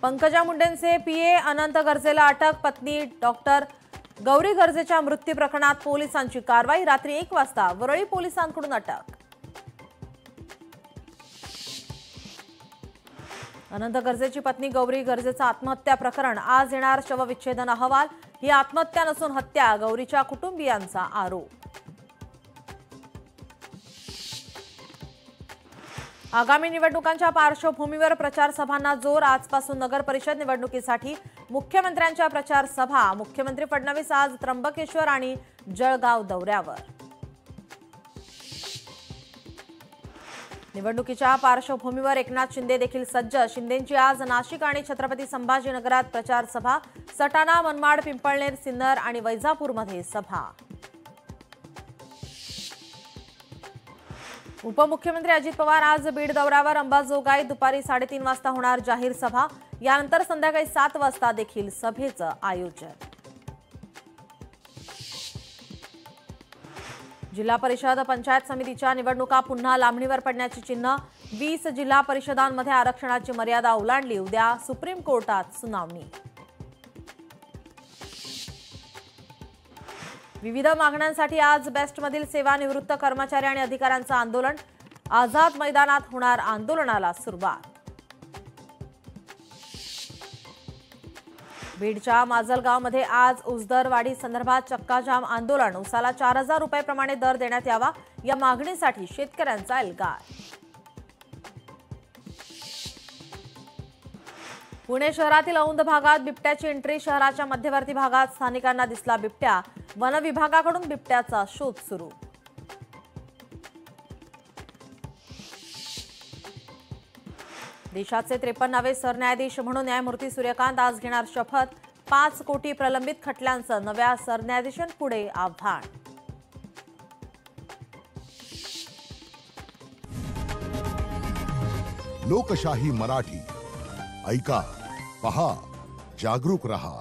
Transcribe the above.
Pankaja मुंडेंचे PA अनंत गर्जेला अटक। पत्नी doctor Gauri गर्जेच्या मृत्यू प्रकरणात पोलिसांची कारवाई। रात्री 1 वाजता वरळी पोलिसांकडून अटक। अनंत गर्जेची पत्नी गौरी गर्जेचा आत्महत्या प्रकरण। आज येणार शवविच्छेदन अहवाल। ही आत्महत्या नसून हत्या, गौरीच्या कुटुंबियांचा आरोप। आगामी निवडणुकांच्या पार्श्वभूमीवर प्रचार सभांना जोर। आजपासून नगर परिषद निवडणुकीसाठी मुख्यमंत्र्यांच्या प्रचार सभा। मुख्यमंत्री फडणवीस आज त्र्यंबकेश्वर आणि जळगाव दौऱ्यावर। निवडणुकीच्या पार्श्वभूमीवर एकनाथ शिंदे देखील सज्ज। शिंदेंची आज नाशिक आणि छत्रपती संभाजीनगरात प्रचार सभा। सटाणा, मनमाड, पिंपळनेर, सिन्नर आणि वैजापूरमध्ये सभा। उपमुख्यमंत्री अजित पवार आज बीड दौऱ्यावर। अंबाजोगाई दुपारी 3:30 वाजता होणार जाहीर सभा। यानंतर संध्याकाळी 7 वाजता देखील सभेचं आयोजन। जिल्हा परिषद पंचायत समितीच्या निवडणुका पुन्हा लांबणीवर पडण्याची चिन्ह। 20 जिल्हा परिषदांमध्ये आरक्षणाची मर्यादा ओलांडली। उद्या सुप्रीम कोर्टात सुनावणी। विविध मागण्यांसाठी आज बेस्टमधील सेवानिवृत्त कर्मचारी आणि अधिकाऱ्यांचं आंदोलन। आझाद मैदानात होणार आंदोलनाला सुरुवात। बीडच्या माजलगावमध्ये आज ऊसदरवाढी संदर्भात चक्काजाम आंदोलन। ऊसाला 4000 रुपये प्रमाणे दर देण्यात यावा, या मागणीसाठी शेतकऱ्यांचा एल्गार। पुणे शहरातील औंध भागात बिबट्याची एंट्री। शहराच्या मध्यवर्ती भागात स्थानिकांना दिसला बिबट्या। वन विभागाकडून बिबट्याचा शोध सुरू। देशाचे 53वे सरन्यायाधीश म्हणून न्यायमूर्ती सूर्यकांत आज घेणार शपथ। 5 कोटी प्रलंबित खटल्यांचं नव्या सरन्यायाधीशांपुढे आव्हान। लोकशाही मराठी ऐका, पहा, जागरूक रहा।